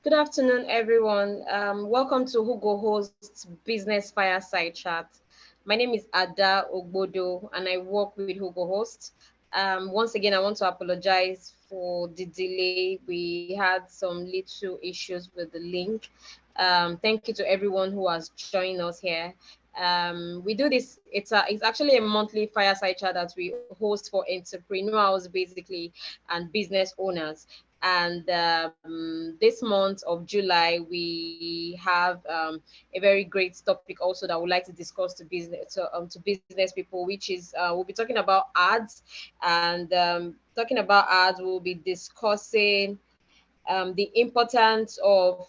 Good afternoon, everyone. Welcome to Hugo Host's Business Fireside Chat. My name is Ada Ogbodo, and I work with Hugo Host. Once again, I want to apologize for the delay. We had some little issues with the link. Thank you to everyone who has joined us here. We do this. It's actually a monthly fireside chat that we host for entrepreneurs, basically, and business owners. And this month of July, we have a very great topic also that we'd like to discuss to business people, which is we'll be talking about ads, and talking about ads, we'll be discussing the importance of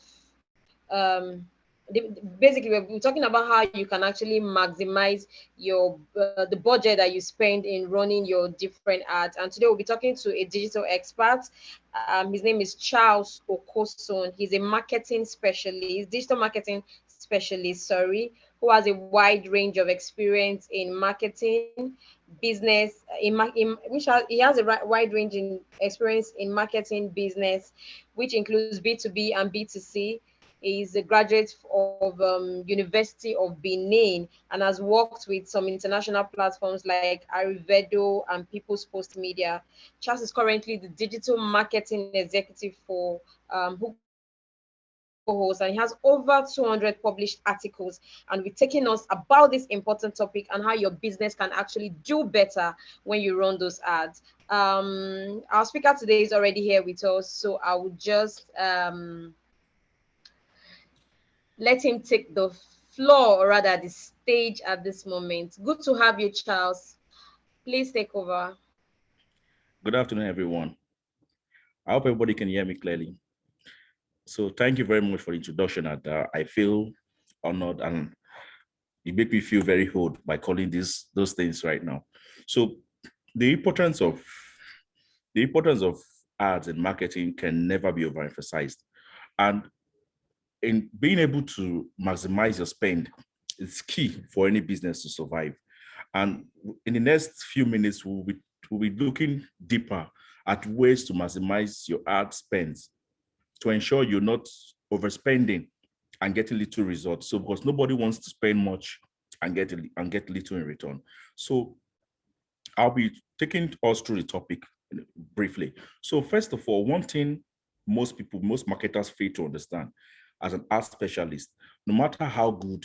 um, basically we're talking about how you can actually maximize your the budget that you spend in running your different ads. And today we'll be talking to a digital expert. His name is Charles Okoson. He's a marketing specialist, digital marketing specialist, sorry, who has a wide range of experience in marketing, business, he has a wide range in experience in marketing business, which includes B2B and B2C. He's a graduate of University of Benin and has worked with some international platforms like Arivedo and People's Post Media. Charles is currently the digital marketing executive for Hugo Host, and he has over 200 published articles, and we're taking us about this important topic and how your business can actually do better when you run those ads. Our speaker today is already here with us, so I would just let him take the floor, or rather the stage at this moment. Good to have you, Charles. Please take over. Good afternoon, everyone. I hope everybody can hear me clearly. So thank you very much for the introduction. I feel honored, and you make me feel very old by calling those things right now. So the importance of the importance of ads and marketing can never be overemphasized. And in being able to maximize your spend is key for any business to survive. And in the next few minutes, we'll be looking deeper at ways to maximize your ad spends to ensure you're not overspending and getting little results. So because nobody wants to spend much and get little in return. So I'll be taking us through the topic briefly. So first of all, one thing most marketers fail to understand as an ad specialist, no matter how good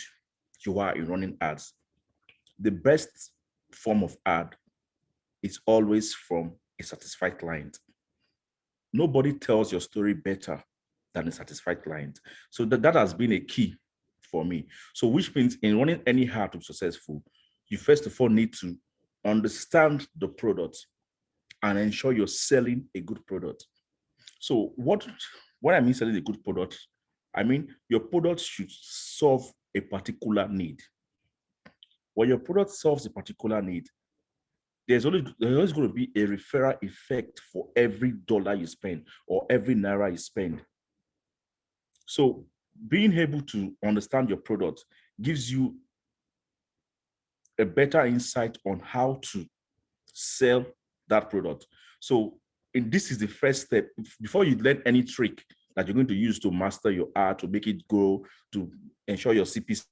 you are in running ads, the best form of ad is always from a satisfied client. Nobody tells your story better than a satisfied client. So that has been a key for me. So which means in running any ad to be successful, you first of all need to understand the product and ensure you're selling a good product. So what I mean selling a good product, I mean your product should solve a particular need. When your product solves a particular need, there's always going to be a referral effect for every dollar you spend or every naira you spend. So being able to understand your product gives you a better insight on how to sell that product. So this is the first step before you learn any trick that you're going to use to master your art, to make it grow, to ensure your CPC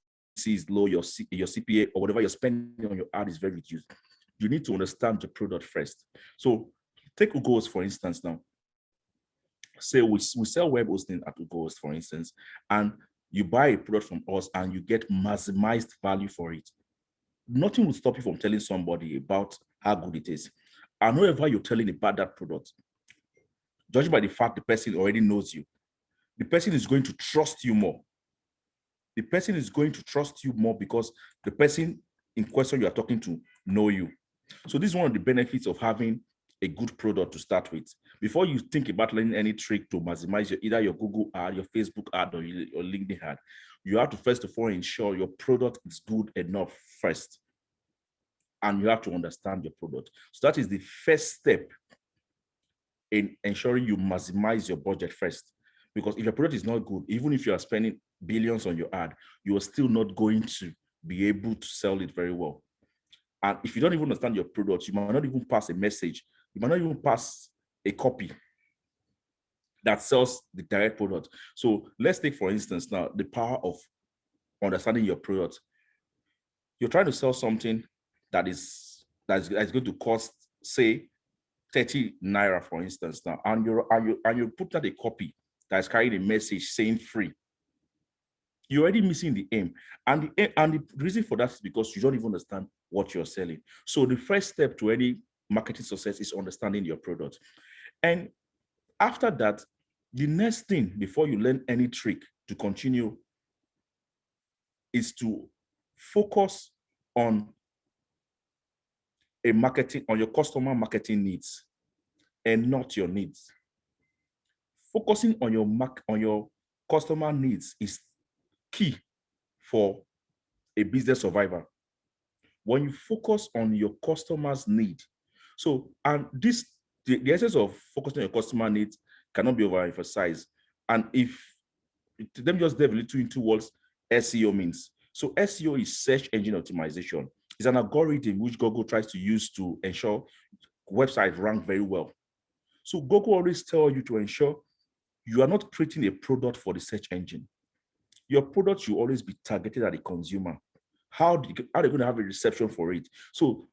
is low, your CPA or whatever you're spending on your art is very reduced. You need to understand the product first. So take Ugos for instance now. Say we sell web hosting at Ugos, for instance, and you buy a product from us and you get maximized value for it. Nothing will stop you from telling somebody about how good it is. And whoever you're telling about that product, judging by the fact the person already knows you, the person is going to trust you more. The person is going to trust you more because the person in question you are talking to know you. So this is one of the benefits of having a good product to start with. Before you think about learning any trick to maximize either your Google ad, your Facebook ad, or your LinkedIn ad, you have to first of all ensure your product is good enough first, and you have to understand your product. So that is the first step in ensuring you maximize your budget first. Because if your product is not good, even if you are spending billions on your ad, you are still not going to be able to sell it very well. And if you don't even understand your product, you might not even pass a message. You might not even pass a copy. that sells the direct product. So let's take, for instance, now the power of understanding your product. You're trying to sell something that's going to cost, say, 30 naira, for instance, now, and you put out a copy that's carrying a message saying free. You're already missing the aim. And the reason for that is because you don't even understand what you're selling. So the first step to any marketing success is understanding your product. And after that, the next thing before you learn any trick to continue is to focus on your customer marketing needs and not your needs. Focusing on your customer needs is key for a business survivor. When you focus on your customer's need, so and this the essence of focusing on your customer needs cannot be overemphasized. And if let me just delve a little into what SEO means. So SEO is search engine optimization. It's an algorithm which Google tries to use to ensure websites rank very well. So Google always tells you to ensure you are not creating a product for the search engine. Your product should always be targeted at the consumer. How are they going to have a reception for it? So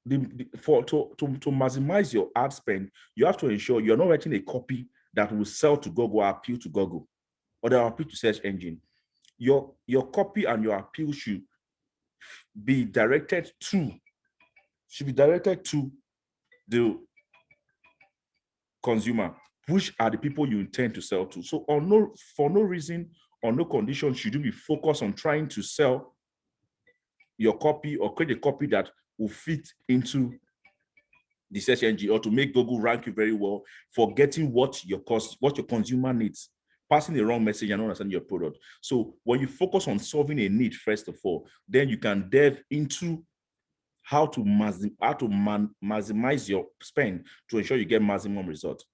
to maximize your ad spend, you have to ensure you're not writing a copy that will sell to Google or appeal to Google or that will appeal to search engine. Your copy and your appeal should be directed to the consumer, which are the people you intend to sell to. So for no reason or no condition should you be focused on trying to sell your copy or create a copy that will fit into the search engine or to make Google rank you very well, forgetting what your consumer needs, passing the wrong message and not understanding your product. So when you focus on solving a need, first of all, then you can delve into how to maximize your spend to ensure you get maximum result.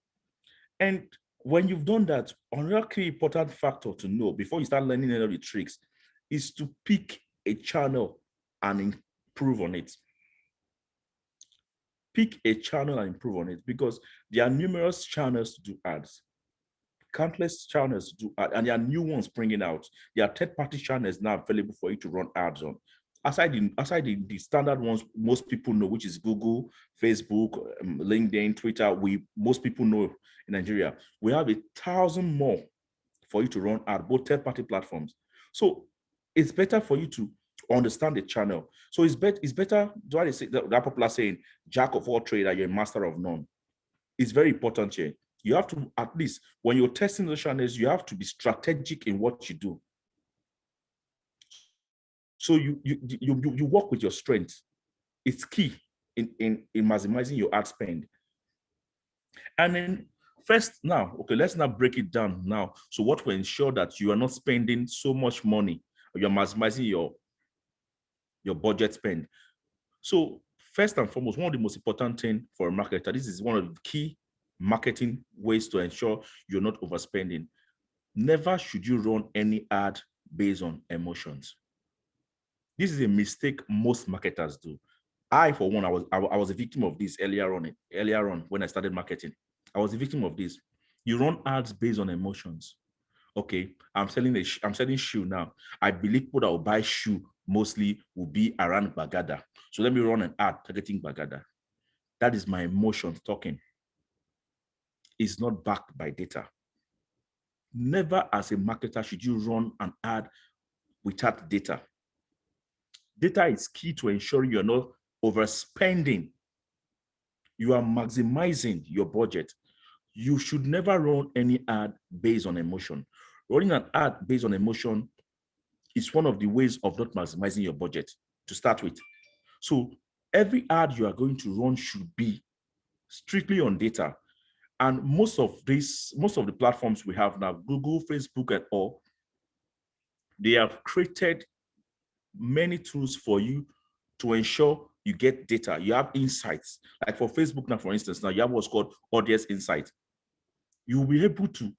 And when you've done that, another key important factor to know before you start learning any of the tricks is to pick a channel and improve on it. Pick a channel and improve on it, because there are numerous channels to do ads, countless channels to do ads, and there are new ones bringing out. There are third-party channels now available for you to run ads on. Aside the standard ones most people know, which is Google, Facebook, LinkedIn, Twitter, most people know in Nigeria. We have 1,000 more for you to run ads, both third-party platforms. So it's better for you to understand the channel. So it's better, do I say that popular saying, jack of all trades, you're a master of none? It's very important here. You have to, at least when you're testing those channels, you have to be strategic in what you do. So you work with your strengths. It's key in maximizing your ad spend. And then let's now break it down now. So what will ensure that you are not spending so much money, or you're maximizing your budget spend. So first and foremost, one of the most important things for a marketer, this is one of the key marketing ways to ensure you're not overspending. Never should you run any ad based on emotions. This is a mistake most marketers do. I, for one, I was a victim of this earlier on when I started marketing. I was a victim of this. You run ads based on emotions. Okay, I'm selling shoe now. I believe people that will buy shoe mostly will be around Bagada. So let me run an ad targeting Bagada. That is my emotions talking. It's not backed by data. Never as a marketer should you run an ad without data. Data is key to ensuring you're not overspending. You are maximizing your budget. You should never run any ad based on emotion. Running an ad based on emotion is one of the ways of not maximizing your budget to start with. So every ad you are going to run should be strictly on data. And most of the platforms we have now, Google, Facebook, and all, they have created many tools for you to ensure you get data. You have insights. Like for Facebook now, for instance, now you have what's called Audience Insight. You'll be able to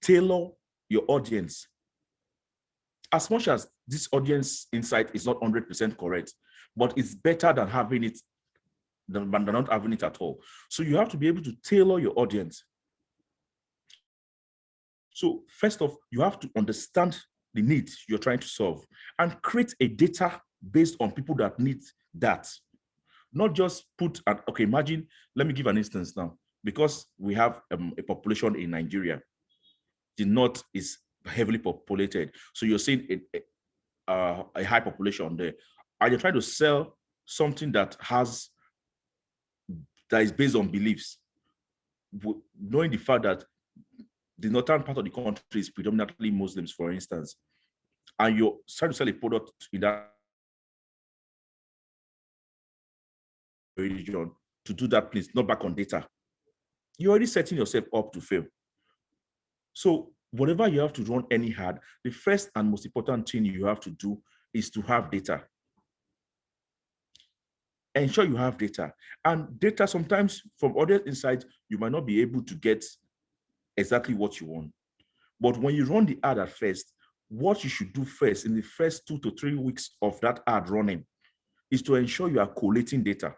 tailor your audience. As much as this audience insight is not 100% correct, but it's better than having it than not having it at all. So you have to be able to tailor your audience. So first off, you have to understand the needs you're trying to solve and create a data based on people that need that. Not just put, okay, imagine, let me give an instance now. Because we have a population in Nigeria, the north is heavily populated. So you're seeing a high population there. And you're trying to sell something that is based on beliefs, knowing the fact that the northern part of the country is predominantly Muslims, for instance, and you're trying to sell a product in that region, to do that, please, not back on data, you're already setting yourself up to fail. So whatever you have to run any ad, the first and most important thing you have to do is to have data. Ensure you have data. And data, sometimes from other insights, you might not be able to get exactly what you want. But when you run the ad at first, what you should do first in the first 2 to 3 weeks of that ad running is to ensure you are collating data.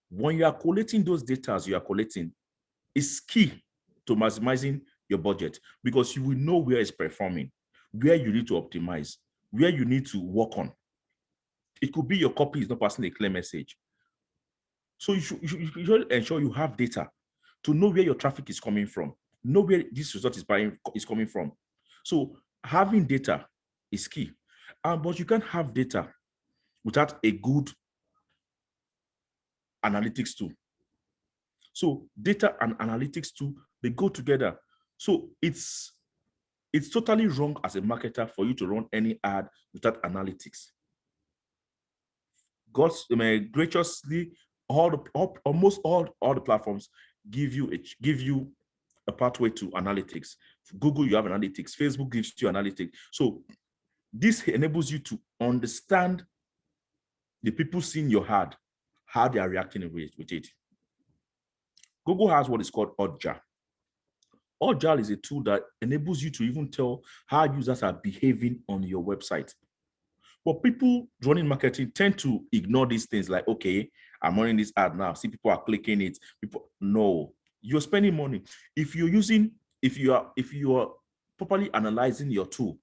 When you are collating those data you are collating, it's key to maximizing your budget, because you will know where it's performing, where you need to optimize, where you need to work on. It could be your copy is not passing a clear message. So you should ensure you have data to know where your traffic is coming from, know where this result is coming from. So having data is key. But you can't have data without a good analytics tool. So data and analytics tool, they go together. So it's totally wrong as a marketer for you to run any ad without analytics. God graciously, almost all the platforms give you a pathway to analytics. Google, you have analytics. Facebook gives you analytics. So this enables you to understand the people seeing your ad, how they are reacting with it. Google has what is called Hotjar. Hotjar is a tool that enables you to even tell how users are behaving on your website. But people running marketing tend to ignore these things, like, okay, I'm running this ad now, see people are clicking it. No, you're spending money. If you are properly analyzing your tool,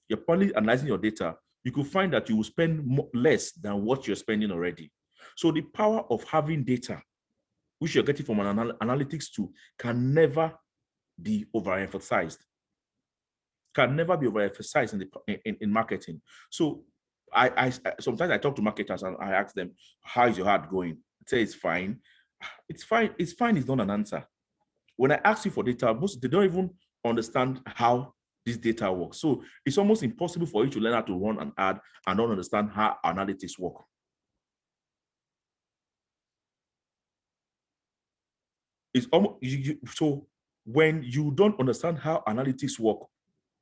you're properly analyzing your data, you could find that you will spend less than what you're spending already. So the power of having data, which you're getting from an analytics tool, can never be overemphasized. Can never be overemphasized in marketing. So I sometimes I talk to marketers and I ask them, how is your ad going? They say it's fine. It's fine. It's fine is not an answer. When I ask you for data, most they don't even understand how this data works. So it's almost impossible for you to learn how to run an ad and don't understand how analytics work. It's almost so when you don't understand how analytics work,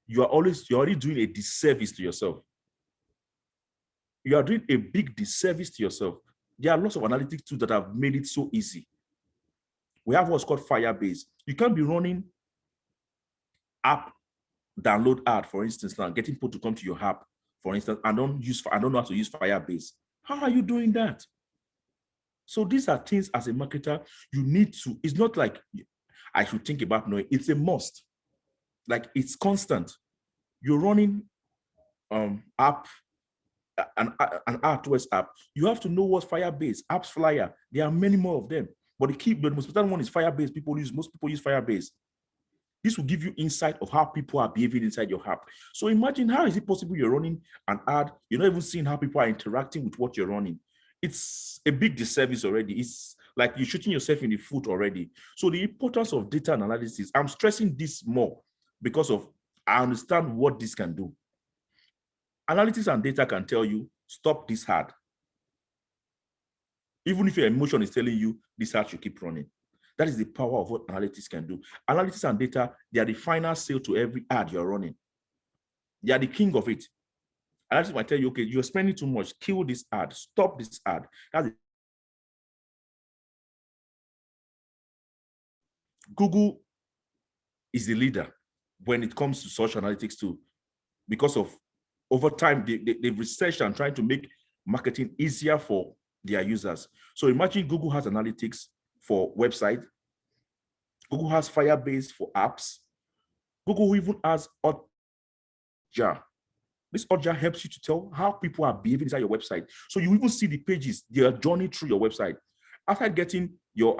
you're already doing a disservice to yourself. You are doing a big disservice to yourself. There are lots of analytics tools that have made it so easy. We have what's called Firebase. You can't be running app download ad, for instance, now getting people to come to your app, for instance, I don't know how to use Firebase. How are you doing that? So these are things as a marketer you need to. It's not like I should think about knowing. It's a must. Like, it's constant. You're running app, an AdWords app. You have to know what Firebase, Apps Flyer. There are many more of them, but the most important one is Firebase. Most people use Firebase. This will give you insight of how people are behaving inside your app. So imagine, how is it possible you're running an ad, you're not even seeing how people are interacting with what you're running? It's a big disservice already. It's like you're shooting yourself in the foot already. So the importance of data analysis, I'm stressing this more because of I understand what this can do. Analytics and data can tell you, stop this ad. Even if your emotion is telling you this ad should keep running. That is the power of what analytics can do. Analytics and data, they are the final sale to every ad you're running. They are the king of it. Analytics might tell you, okay, you're spending too much, kill this ad, stop this ad. Google is the leader when it comes to search analytics too, because of over time, they've researched and trying to make marketing easier for their users. So imagine Google has analytics for website, Google has Firebase for apps. Google even has Hotjar. This Hotjar helps you to tell how people are behaving inside your website. So you even see the pages, their journey through your website. After getting your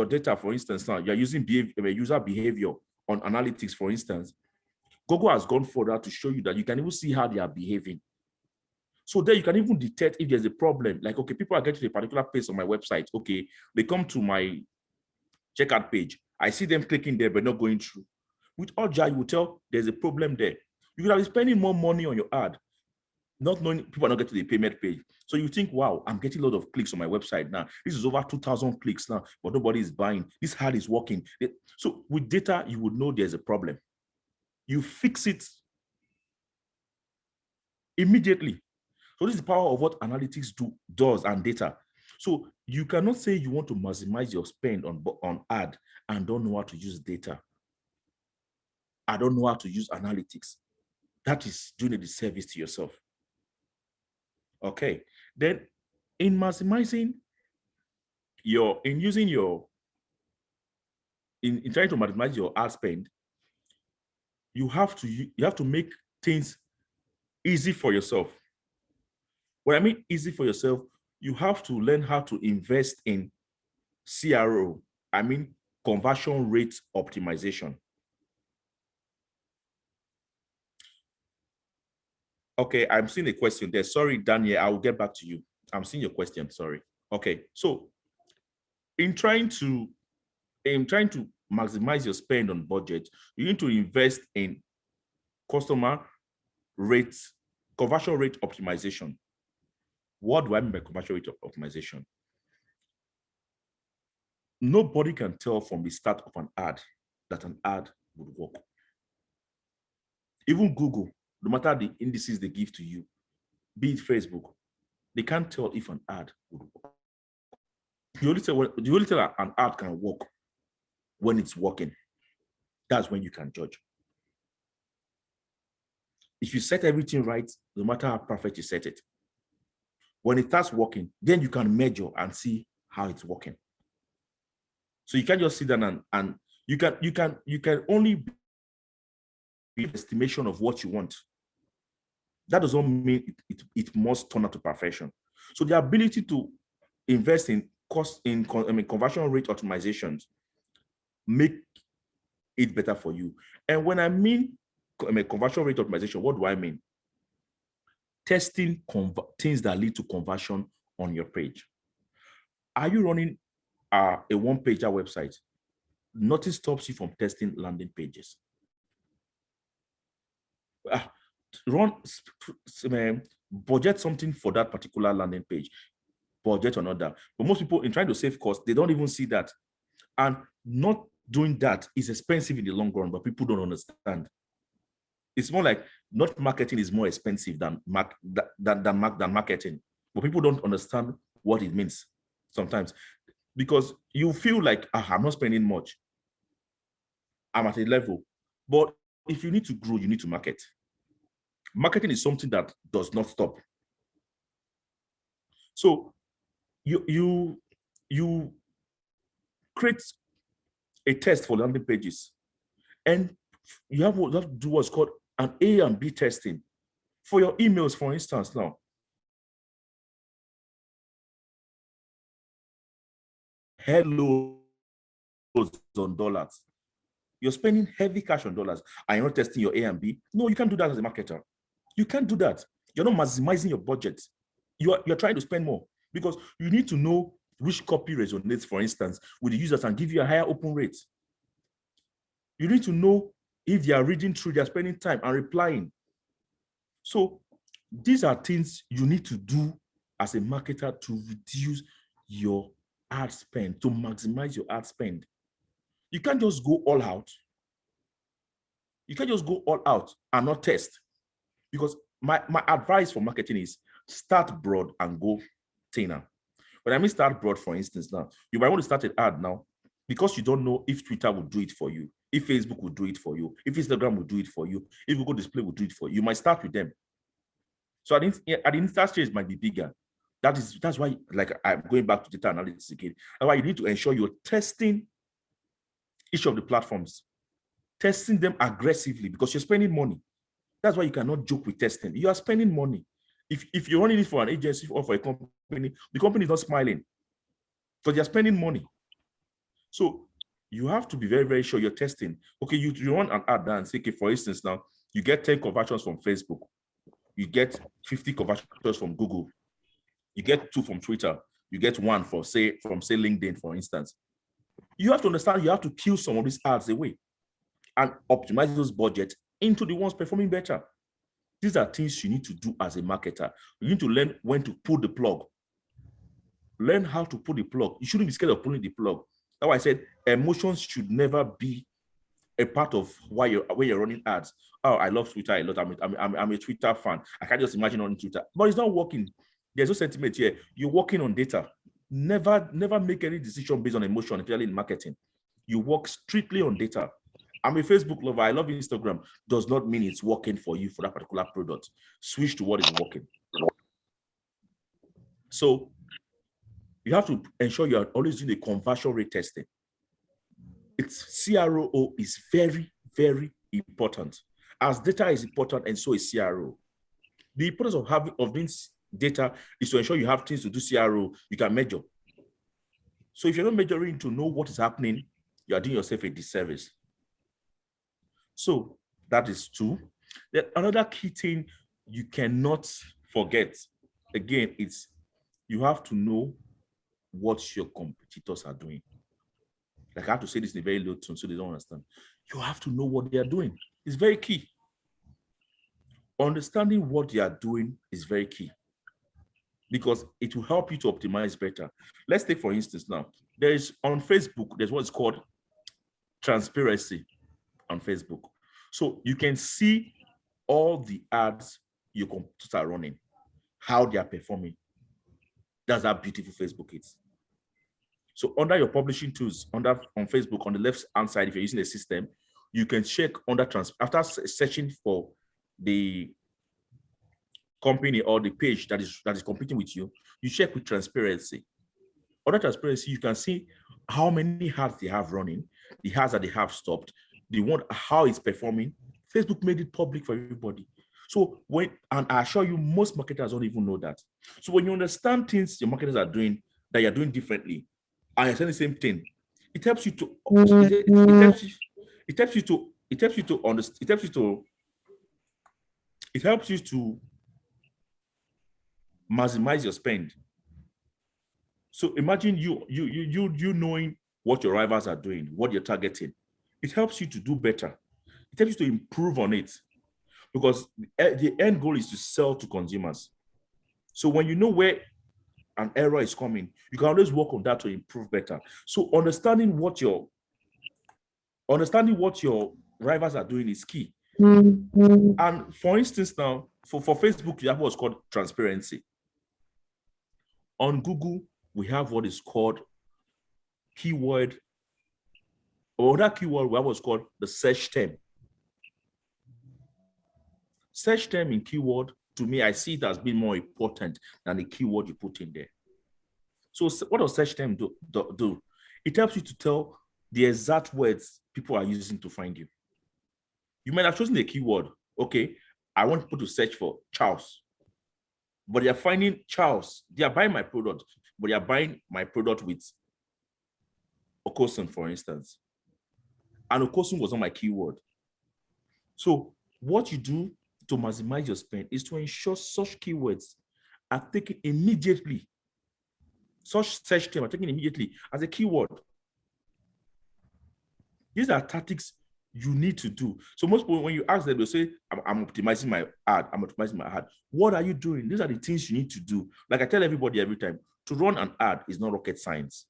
data, for instance, now you're using user behavior on analytics, for instance. Google has gone further to show you that you can even see how they are behaving. So there you can even detect if there's a problem. Like, okay, people are getting to a particular page on my website. Okay, they come to my checkout page. I see them clicking there, but not going through. With Hotjar, you will tell there's a problem there. You could have been spending more money on your ad, not knowing people are not getting to the payment page. So you think, wow, I'm getting a lot of clicks on my website now. This is over 2,000 clicks now, but nobody is buying. This ad is working. So with data, you would know there's a problem. You fix it immediately. So this is the power of what analytics does and data. So you cannot say you want to maximize your spend on ad and don't know how to use data. I don't know how to use analytics. That is doing a disservice to yourself. Okay. Then in maximizing in trying to maximize your ad spend, you have to make things easy for yourself. When I mean easy for yourself, you have to learn how to invest in CRO. I mean conversion rate optimization. Okay, I'm seeing a question there. Sorry, Daniel, I will get back to you. I'm seeing your question, sorry. Okay, so in trying to maximize your spend on budget, you need to invest in conversion rate optimization. What do I mean by conversion rate optimization? Nobody can tell from the start of an ad that an ad would work. Even Google, no matter the indices they give to you, be it Facebook, they can't tell if an ad would work. You only tell an ad can work when it's working. That's when you can judge. If you set everything right, no matter how perfect you set it, when it starts working, then you can measure and see how it's working. So you can't just sit down and you can only be an estimation of what you want. That doesn't mean it must turn out to perfection. So the ability to invest in conversion rate optimizations make it better for you. And when I mean conversion rate optimization, what do I mean? Testing things that lead to conversion on your page. Are you running a one-pager website? Nothing stops you from testing landing pages. Budget something for that particular landing page, budget another. But most people, in trying to save costs, they don't even see that. And not doing that is expensive in the long run, but people don't understand. It's more like not marketing is more expensive than marketing, but people don't understand what it means sometimes, because you feel like, I'm not spending much, I'm at a level. But if you need to grow, you need to market. Marketing is something that does not stop. So you create a test for landing pages, and you have to do what's called an A and B testing for your emails, for instance. Now, hello on dollars. You're spending heavy cash on dollars. Are you not testing your A and B? No, you can't do that as a marketer. You can't do that. You're not maximizing your budget. You're trying to spend more because you need to know which copy resonates, for instance, with the users and give you a higher open rate. You need to know if they are reading through, they're spending time and replying. So these are things you need to do as a marketer to reduce your ad spend, to maximize your ad spend. You can't just go all out. You can't just go all out and not test. Because my advice for marketing is start broad and go thinner. When I mean start broad, for instance, now, you might want to start an ad now because you don't know if Twitter will do it for you, if Facebook will do it for you, if Instagram will do it for you, if Google Display will do it for you. You might start with them. So at the initial stage, it might be bigger. That's why, like, I'm going back to data analytics again. That's why you need to ensure you're testing. each of the platforms, testing them aggressively because you're spending money. That's why you cannot joke with testing. You are spending money. If you're running it for an agency or for a company, the company is not smiling because you're spending money. So you have to be very, very sure you're testing. Okay, you run an ad and say, okay, for instance, now you get 10 conversions from Facebook, you get 50 conversions from Google, you get 2 from Twitter, you get 1 from say LinkedIn, for instance. You have to understand you have to kill some of these ads away and optimize those budgets into the ones performing better. These are things you need to do as a marketer. You need to learn when to pull the plug. Learn how to pull the plug. You shouldn't be scared of pulling the plug. That's why I said emotions should never be a part of why you're running ads. Oh, I love Twitter a lot. I'm a Twitter fan. I can't just imagine on Twitter, but it's not working. There's no sentiment here. You're working on data. Never make any decision based on emotion, especially in marketing. You work strictly on data. I'm a Facebook lover. I love Instagram. Does not mean it's working for you for that particular product. Switch to what is working. So you have to ensure you are always doing the conversion rate testing. Its CRO is very, very important. As data is important, and so is CRO. The importance of this data is to ensure you have things to do CRO, you can measure. So if you're not measuring to know what is happening, you are doing yourself a disservice. So that is 2. Then another key thing you cannot forget, again, it's you have to know what your competitors are doing. Like I have to say this in a very low tone so they don't understand. You have to know what they are doing. It's very key. Understanding what they are doing is very key because it will help you to optimize better. Let's take, for instance, now, there is on Facebook, there's what's called transparency on Facebook. So you can see all the ads your competitors are running, how they are performing. That's how beautiful Facebook is. So under your publishing tools, on Facebook, on the left-hand side, if you're using a system, you can check under after searching for the company or the page that is competing with you, you check with transparency. Under transparency, you can see how many ads they have running, the ads that they have stopped, how it's performing. Facebook made it public for everybody. So and I assure you, most marketers don't even know that. So when you understand things your marketers are doing that you're doing differently, and you're saying the same thing, it helps you to maximize your spend. So imagine you knowing what your rivals are doing, what you're targeting. It helps you to do better. It helps you to improve on it because the end goal is to sell to consumers. So when you know where an error is coming, you can always work on that to improve better. So understanding what your rivals are doing is key. And for instance, now for Facebook, you have what's called transparency. On Google, we have what is called keyword, or that keyword, we have what's called the search term. Search term in keyword, to me, I see it as being more important than the keyword you put in there. So what does search term do? It helps you to tell the exact words people are using to find you. You might have chosen a keyword. Okay, I want people to search for Charles, but they are finding Charles. They are buying my product, but they are buying my product with Okosun, for instance. And Okosun was on my keyword. So what you do to maximize your spend is to ensure such keywords are taken immediately. Such search terms are taken immediately as a keyword. These are tactics you need to do. So most people, when you ask them, they'll say, I'm optimizing my ad. I'm optimizing my ad. What are you doing? These are the things you need to do. Like I tell everybody every time, to run an ad is not rocket science.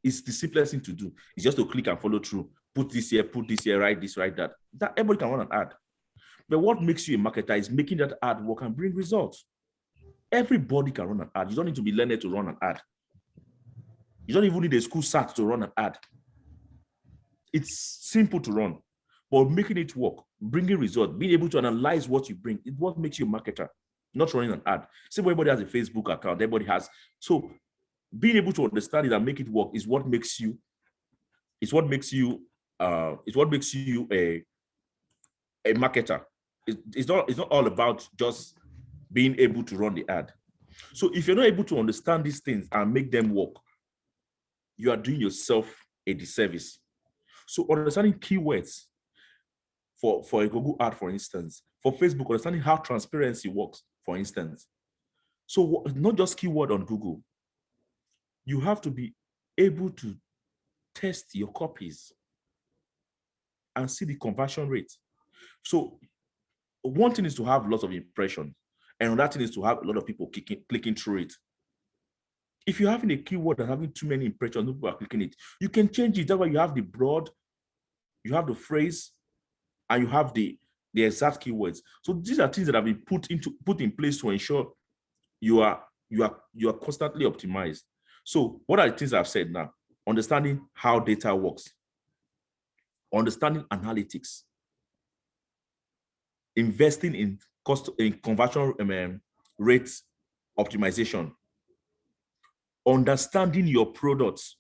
It's the simplest thing to do. It's just to click and follow through. Put this here, write this, write that. That everybody can run an ad. But what makes you a marketer is making that ad work and bring results. Everybody can run an ad. You don't need to be learned to run an ad. You don't even need a school cert to run an ad. It's simple to run, but making it work, bringing results, being able to analyze what you bring, it's what makes you a marketer, not running an ad. See, everybody has a Facebook account, everybody has. So being able to understand it and make it work is what makes you It's what makes you a marketer. It's not all about just being able to run the ad. So if you're not able to understand these things and make them work, you are doing yourself a disservice. So understanding keywords for a Google ad, for instance, for Facebook, understanding how transparency works, for instance. So not just keyword on Google, you have to be able to test your copies and see the conversion rate. So one thing is to have lots of impressions, and another thing is to have a lot of people clicking through it. If you're having a keyword and having too many impressions, people are clicking it, you can change it. That's why you have the broad, you have the phrase, and you have the exact keywords. So these are things that have been put in place to ensure you are constantly optimized. So what are the things I've said now? Understanding how data works, understanding analytics, investing in conversion rate optimization, understanding your products.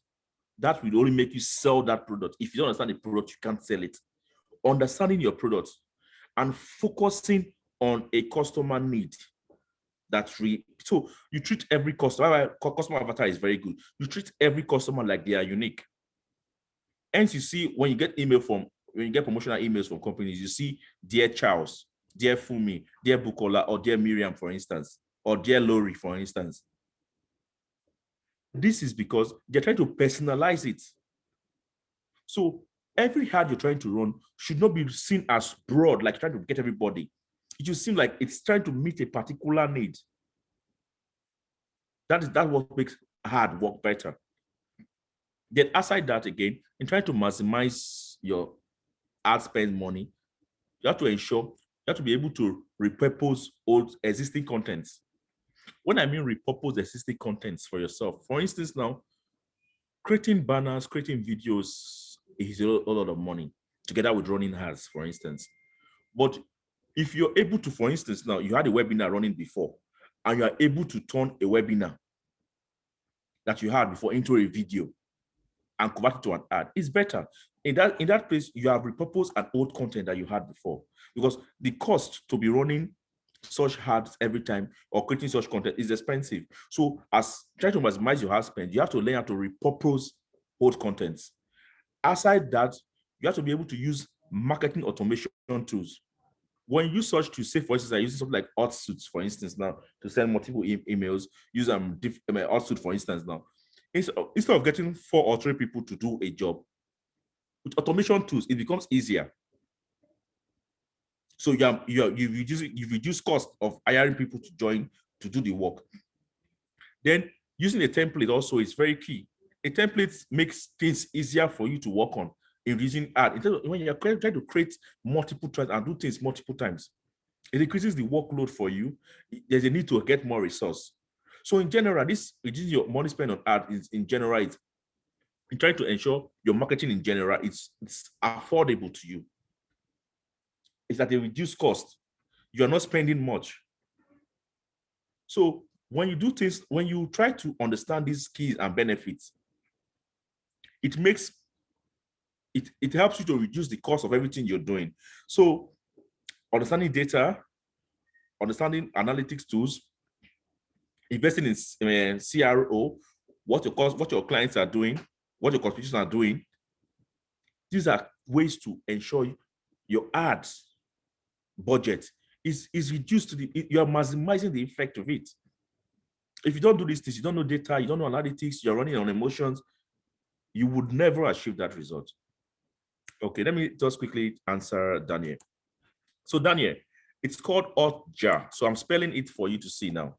That will only make you sell that product. If you don't understand the product, you can't sell it. Understanding your products and focusing on a customer need. So you treat every customer. Customer avatar is very good. You treat every customer like they are unique. Hence, you see when you get promotional emails from companies, you see Dear Charles, Dear Fumi, Dear Bukola, or Dear Miriam, for instance, or Dear Lori, for instance. This is because they're trying to personalize it. So every ad you're trying to run should not be seen as broad, like trying to get everybody. It should seem like it's trying to meet a particular need. That's what makes ad work better. Then aside that, again, in trying to maximize your ad spend money, you have to ensure you have to be able to repurpose old existing contents. When I mean repurpose existing contents for yourself, for instance, now creating banners, creating videos is a lot of money together with running ads, for instance. But if you're able to, for instance, now you had a webinar running before, and you are able to turn a webinar that you had before into a video and convert it to an ad, it's better. In that place, you have repurposed an old content that you had before, because the cost to be running such ads every time or creating such content is expensive. So as trying to maximize your ad spend, you have to learn how to repurpose old contents. Aside that, you have to be able to use marketing automation tools. When you search to say, for instance, I use something like Hotsuite, for instance, now to send multiple emails, use Hotsuite, for instance, now. Instead of getting 4 or 3 people to do a job, with automation tools, it becomes easier. So you reduce cost of hiring people to join to do the work. Then using a template also is very key. A template makes things easier for you to work on in using ad. When you're trying to create multiple times and do things multiple times, it increases the workload for you. There's a need to get more resource. So in general, this reducing your money spent on ad is in general, it's in trying to ensure your marketing in general it's affordable to you. It's at a reduced cost. You're not spending much. So when you do things, when you try to understand these keys and benefits, it helps you to reduce the cost of everything you're doing. So understanding data, understanding analytics tools, investing in CRO, what your clients are doing, what your competition are doing. These are ways to ensure your ads budget is reduced to you are maximizing the effect of it. If you don't do these things, you don't know data, you don't know analytics, you're running on emotions, you would never achieve that result. Okay, let me just quickly answer Daniel. So Daniel, it's called Hotjar. So I'm spelling it for you to see now.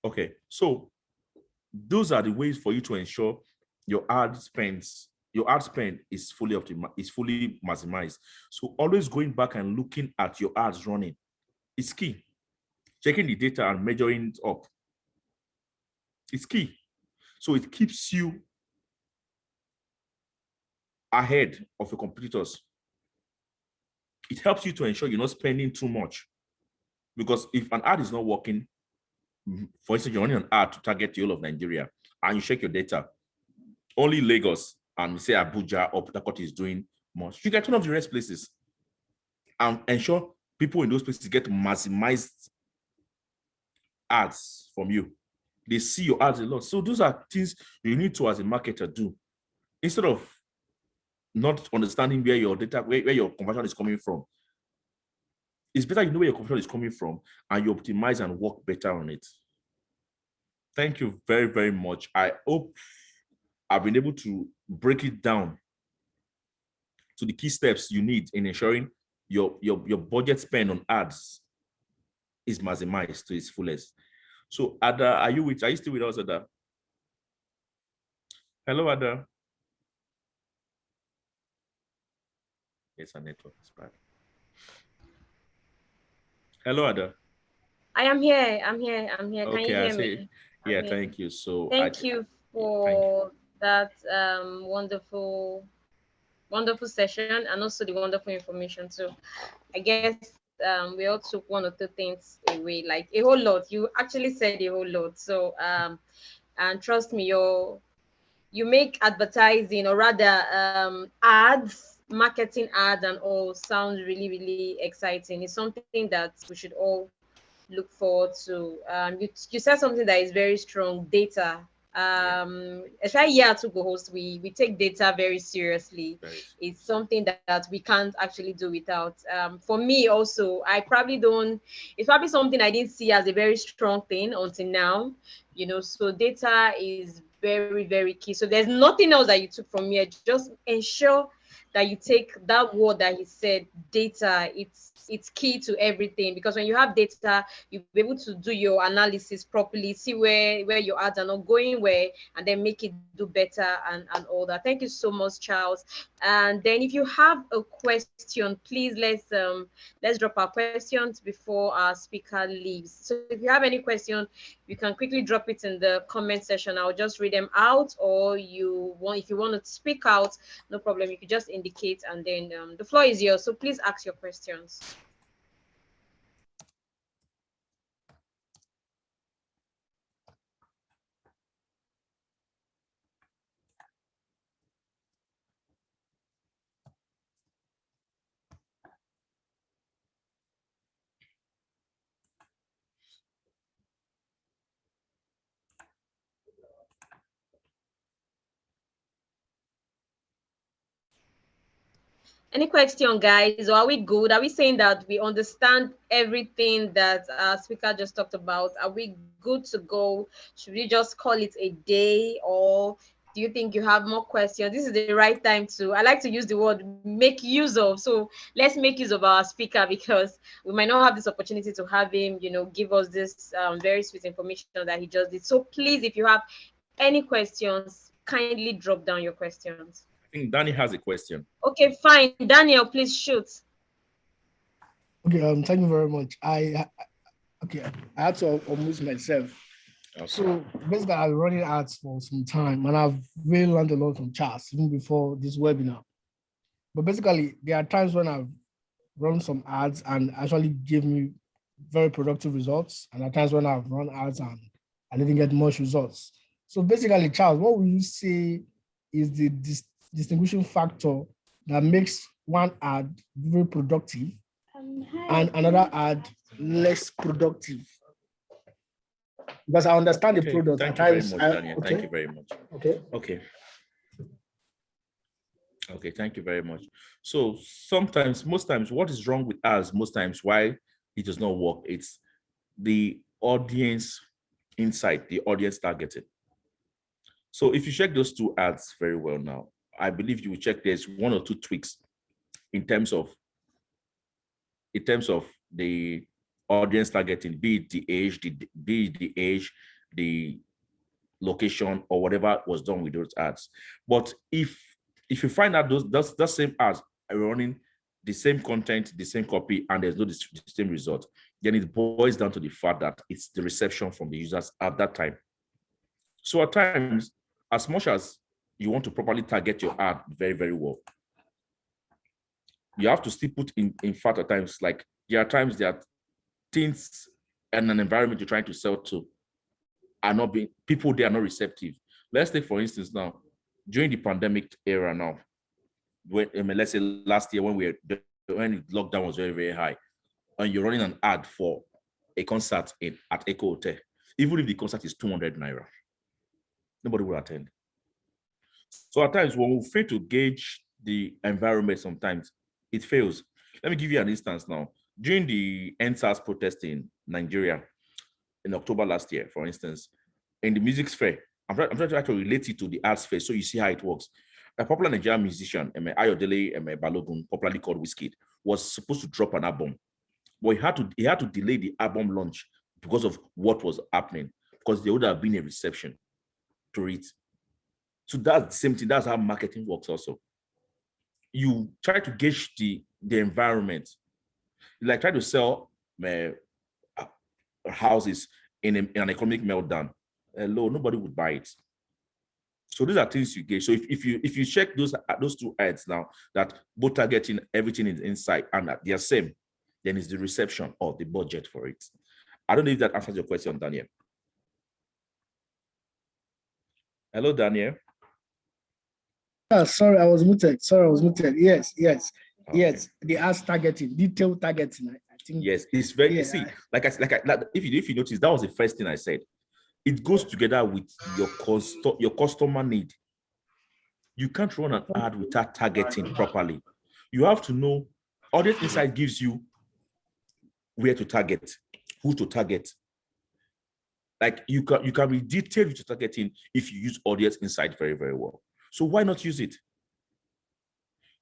Okay, so those are the ways for you to ensure your ad spend is fully optimized, is fully maximized. So always going back and looking at your ads running is key. Checking the data and measuring it up is key. So it keeps you ahead of your competitors. It helps you to ensure you're not spending too much. Because if an ad is not working, For instance, you're running an ad to target the whole of Nigeria, and you check your data, only Lagos and say Abuja or Port Harcourt is doing much. You can turn off the rest places and ensure people in those places get maximized ads from you. They see your ads a lot. So those are things you need to, as a marketer, do. Instead of not understanding where your data, where your conversion is coming from, it's better you know where your conversion is coming from and you optimize and work better on it. Thank you very, very much. I hope I've been able to break it down to the key steps you need in ensuring your budget spend on ads is maximized to its fullest. So Ada, are you still with us, Ada? Hello, Ada. Yes, our network is bad. Hello, Ada. I am here. I'm here. I'm here. Okay, Can you hear me? Yeah, thank you. So thank you for that wonderful session, and also the wonderful information too. I guess we all took one or two things away, like a whole lot. You actually said a whole lot. So and trust me, you make advertising, or rather ads, marketing ads and all, sounds really, really exciting. It's something that we should all look forward to. You said something that is very strong, data. Especially here at Google Host, we take data very seriously. It's something that we can't actually do without. For me also, I probably don't, it's probably something I didn't see as a very strong thing until now, so data is very, very key. So there's nothing else that you took from here. Just ensure that you take that word that he said, data. It's key to everything, because when you have data, you'll be able to do your analysis properly, see where your ads are not going where, and then make it do better and all that. Thank you so much, Charles. And then if you have a question, please let's drop our questions before our speaker leaves. So if you have any question, you can quickly drop it in the comment section. I'll just read them out, or if you want to speak out, no problem, you can just indicate, and then the floor is yours. So please ask your questions. Any question, guys? Or are we good? Are we saying that we understand everything that our speaker just talked about? Are we good to go? Should we just call it a day, or do you think you have more questions? This is the right time to, I like to use the word make use of. So let's make use of our speaker, because we might not have this opportunity to have him, give us this very sweet information that he just did. So please, if you have any questions, kindly drop down your questions. I think Danny has a question. Okay, fine. Daniel, please shoot. Okay, thank you very much. I had to unmute myself. Okay. So basically, I've been running ads for some time, and I've really learned a lot from Charles even before this webinar. But basically, there are times when I've run some ads and actually give me very productive results, and at times when I've run ads and I didn't get much results. So basically, Charles, what will you say is the distinguishing factor that makes one ad very productive and another ad less productive? Because I understand the product. Thank you very much, Daniel. Thank you very much. Okay, thank you very much. So most times, what is wrong with ads, most times why it does not work, it's the audience insight, the audience targeting. So if you check those two ads very well now, I believe you will check there's one or two tweaks in terms of the audience targeting, be it the age, the location, or whatever was done with those ads. But if you find out those same ads are running the same content, the same copy, and there's no the same result, then it boils down to the fact that it's the reception from the users at that time. So at times, as much as you want to properly target your ad very, very well, you have to still put in fact at times, like there are times that things and an environment you're trying to sell to are not being, people they are not receptive. Let's take, for instance, now, during the pandemic era now, when let's say last year when when lockdown was very, very high, and you're running an ad for a concert at Echo Hotel, even if the concert is 200 naira, nobody will attend. So at times when we fail to gauge the environment, sometimes it fails. Let me give you an instance now. During the NSAS protest in Nigeria in October last year, for instance, in the music sphere, I'm trying to actually relate it to the arts sphere so you see how it works. A popular Nigerian musician, Ayodele Balogun, popularly called Wizkid, was supposed to drop an album, but he had to delay the album launch because of what was happening, because there would have been a reception to it. So that's the same thing. That's how marketing works also. You try to gauge the environment. Like try to sell houses in an economic meltdown. Hello, nobody would buy it. So these are things you gauge. So if you check those two ads now, that both targeting everything is inside and they are same, then it's the reception or the budget for it. I don't know if that answers your question, Daniel. Hello, Daniel. Sorry, I was muted. Yes. Okay. Yes, the ads targeting, detail targeting. I think. Yes, it's very. Yeah. See, like if you notice, that was the first thing I said. It goes together with your customer need. You can't run an ad without targeting properly. You have to know. Audience Insight gives you where to target, who to target. Like you can be detailed with your targeting if you use Audience Insight very, very well. So why not use it?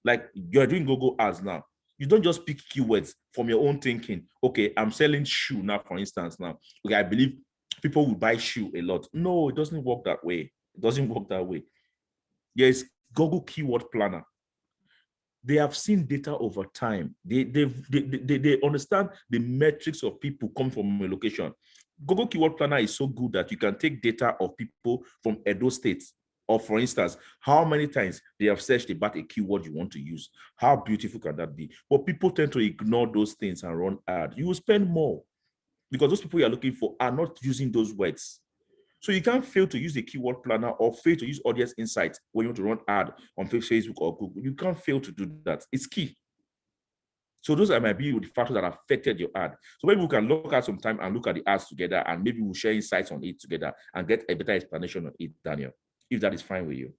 Like you're doing Google ads now. You don't just pick keywords from your own thinking. Okay, I'm selling shoe now, for instance. Now, okay, I believe people will buy shoe a lot. No, it doesn't work that way. It doesn't work that way. Yes, Google Keyword Planner. They have seen data over time. They understand the metrics of people come from a location. Google Keyword Planner is so good that you can take data of people from Edo State, or for instance, how many times they have searched about a keyword you want to use. How beautiful can that be? But people tend to ignore those things and run ads. You will spend more because those people you are looking for are not using those words. So you can't fail to use a keyword planner or fail to use Audience Insights when you want to run ad on Facebook or Google. You can't fail to do that. It's key. So those might be the factors that affected your ad. So maybe we can look at some time and look at the ads together, and maybe we'll share insights on it together and get a better explanation on it, Daniel, if that is fine with you.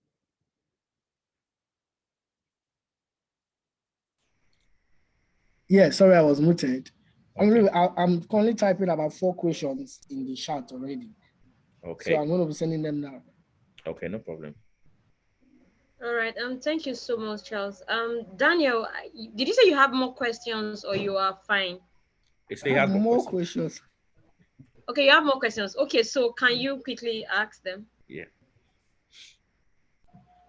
Yeah, sorry, I was muted. Okay. I'm currently typing about 4 questions in the chat already. Okay. So I'm going to be sending them now. Okay, no problem. All right. Thank you so much, Charles. Daniel, did you say you have more questions or you are fine? I have more questions. Okay, you have more questions. Okay, so can you quickly ask them? Yeah.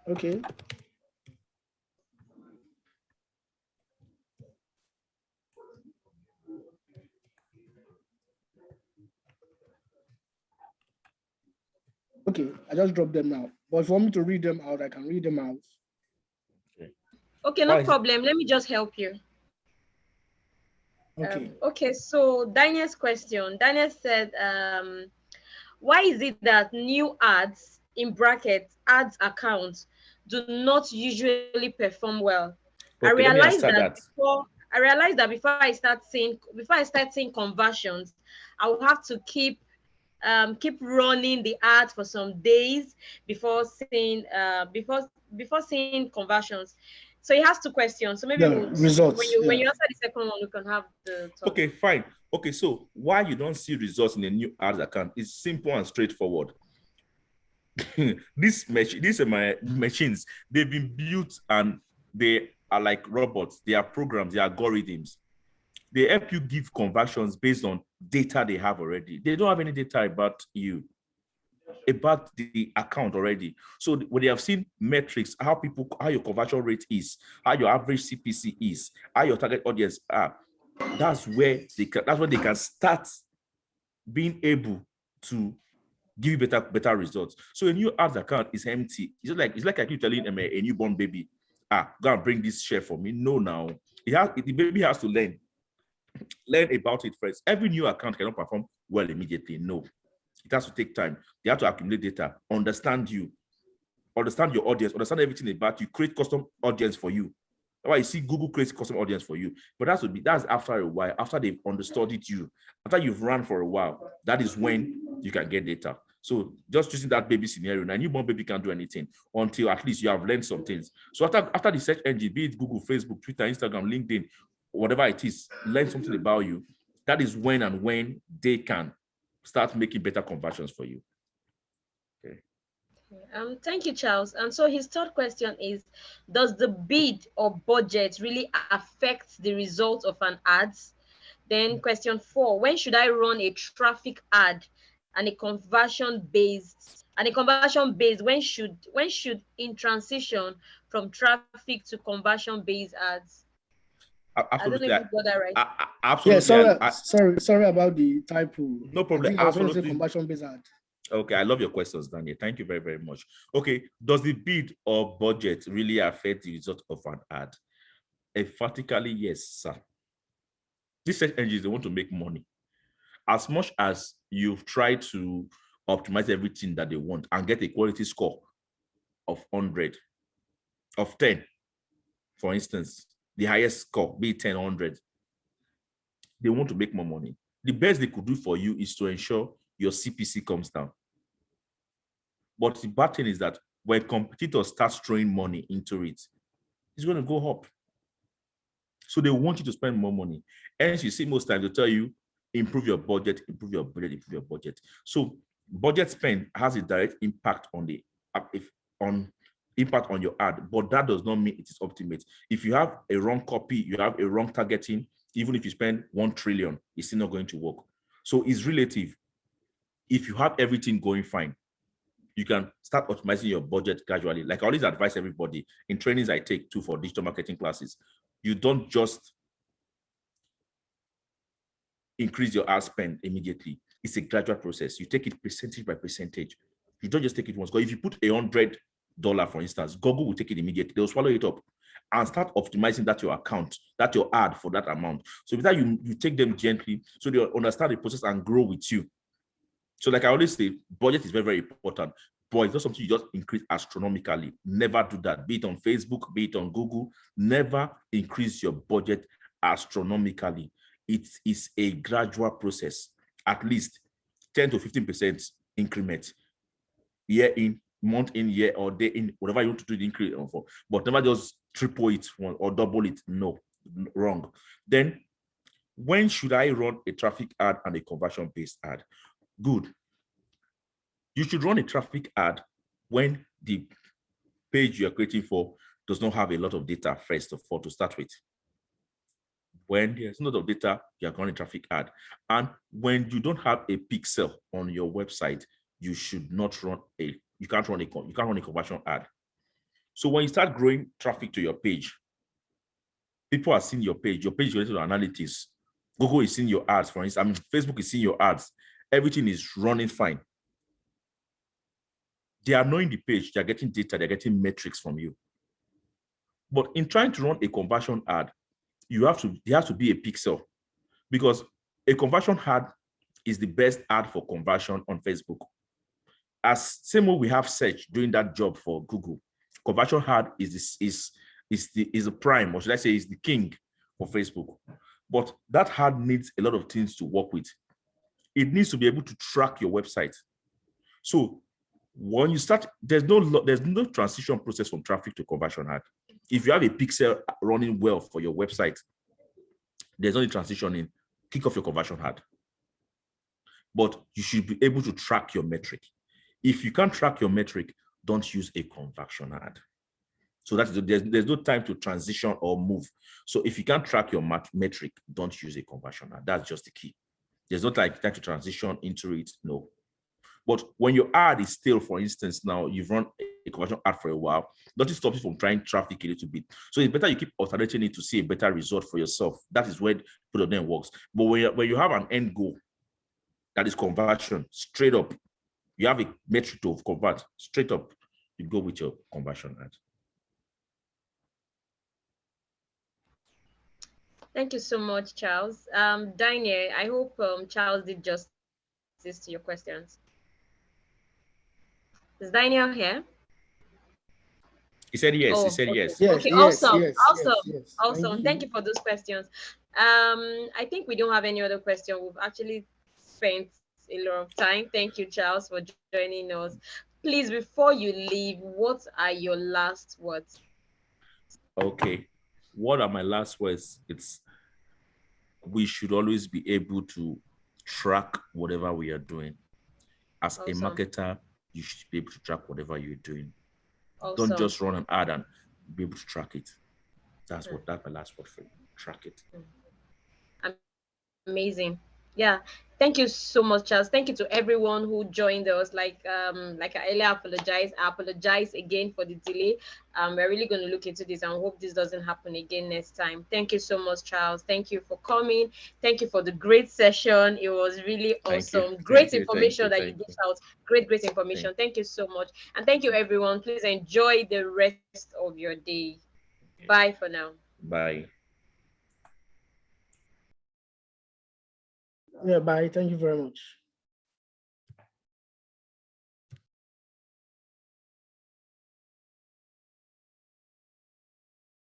Okay. Okay, I just dropped them now. But if you want me to read them out, I can read them out. Okay, no problem. Let me just help you. Okay. Okay, so Daniel's question. Daniel said, why is it that new ads, in brackets, ads accounts, do not usually perform well? Okay, I realized that before I start seeing conversions, I will have to keep running the ads for some days before seeing conversions. So he has 2 questions. So maybe results. When you answer the second one, we can have the talk. Okay, fine. Okay, so why you don't see results in a new ads account is simple and straightforward. These are my machines. They've been built and they are like robots. They are programs, they are algorithms. They help you give conversions based on data they have already. They don't have any data about you, about the account already. So when they have seen metrics, how your conversion rate is, how your average CPC is, how your target audience are, that's where they can start being able to give you better results. So a new ads account is empty. It's like I keep telling a newborn baby, go and bring this share for me. No, now the baby has to learn. Learn about it first. Every new account cannot perform well immediately. No, it has to take time. They have to accumulate data, understand you, understand your audience, understand everything about you, create custom audience for you. That's why you see Google creates custom audience for you. But that's after a while, after they've understudied you, after you've run for a while, that is when you can get data. So just using that baby scenario, now newborn baby can't do anything until at least you have learned some things. So after the search engine, be it Google, Facebook, Twitter, Instagram, LinkedIn, whatever it is, learn something about you. That is when they can start making better conversions for you. Okay. Thank you, Charles. And so his third question is, does the bid or budget really affect the result of an ads? Then question 4, when should I run a traffic ad and a conversion based, when should in transition from traffic to conversion based ads? Absolutely. I don't know if you got that right. Absolutely. Yeah, sorry about the typo. No problem. Absolutely. Conversion based ad. Okay, I love your questions, Daniel. Thank you very, very much. Okay, does the bid or budget really affect the result of an ad? Emphatically, yes, sir. These search engines, they want to make money. As much as you've tried to optimize everything that they want and get a quality score of 100, of 10, for instance, the highest score, be it 10, 100, they want to make more money. The best they could do for you is to ensure your CPC comes down. But the bad thing is that when competitors start throwing money into it, it's going to go up. So they want you to spend more money. Hence, you see most times they tell you, improve your budget, improve your budget, improve your budget. So budget spend has a direct impact on impact on your ad, but that does not mean it is optimate. If you have a wrong copy, you have a wrong targeting, even if you spend 1 trillion, it's still not going to work. So it's relative. If you have everything going fine, you can start optimizing your budget gradually. Like I always advise everybody in trainings I take too for digital marketing classes, you don't just increase your ad spend immediately. It's a gradual process. You take it percentage by percentage. You don't just take it once. Because if you put $100, for instance, Google will take it immediately. They'll swallow it up and start optimizing that your account, that your ad for that amount. So with that, you take them gently so they understand the process and grow with you. So like I always say, budget is very, very important, but it's not something you just increase astronomically. Never do that. Be it on Facebook, be it on Google, never increase your budget astronomically. It is a gradual process, at least 10 to 15% increment, year in, month in, year or day in, whatever you want to do the increase for, but never just triple it or double it. No, wrong. Then when should I run a traffic ad and a conversion-based ad? Good. You should run a traffic ad when the page you're creating for does not have a lot of data first of all to start with. When there's a lot of data, you're running a traffic ad. And when you don't have a pixel on your website, you should not run you can't run a conversion ad. So when you start growing traffic to your page, people are seeing your page is related to analytics. Google is seeing your ads, for instance. Facebook is seeing your ads. Everything is running fine. They are knowing the page, they're getting data, they're getting metrics from you. But in trying to run a conversion ad, there has to be a pixel, because a conversion ad is the best ad for conversion on Facebook. As same way we have search doing that job for Google, conversion ad is the prime, or should I say is the king for Facebook. But that ad needs a lot of things to work with. It needs to be able to track your website. So when you start, there's no transition process from traffic to conversion ad. If you have a pixel running well for your website, there's only transition in, kick off your conversion ad. But you should be able to track your metric. If you can't track your metric, don't use a conversion ad. So there's no time to transition or move. So if you can't track your metric, don't use a conversion ad. That's just the key. There's no time to transition into it, no. But when your ad is still, for instance, now you've run a conversion ad for a while, nothing stops you from trying traffic a little bit. So it's better you keep alternating it to see a better result for yourself. That is where both of them works. But when you have an end goal, that is conversion, straight up, you have a metric to convert, straight up, you go with your conversion ad. Thank you so much, Charles. Daniel, I hope Charles did justice to your questions. Is Daniel here? He said yes. Oh, He said okay. yes. Okay, Yes, yes, awesome. yes, yes, Awesome. yes. I Awesome. hear Thank you. you for those questions. I think we don't have any other question. We've actually spent a lot of time. Thank you, Charles, for joining us. Please, before you leave, what are your last words? Okay. What are my last words? It's we should always be able to track whatever we are doing. As a Awesome. marketer, you should be able to track whatever you're doing. Don't Awesome. just run an ad and be able to track it. Mm, That's my last word for you. Track it. Amazing. Yeah. Thank you so much, Charles. Thank you to everyone who joined us. Like I earlier apologize. I apologize again for the delay. We're really going to look into this and hope this doesn't happen again next time. Thank you so much, Charles. Thank you for coming. Thank you for the great session. It was really Thank you. awesome. Thank Great you. Thank information you. that you Thank gave you. out. Great Thank information. Thank you so much. And thank you, you. everyone. Please enjoy the rest of your day. Bye for now. Bye. Yeah, bye. Thank you very much.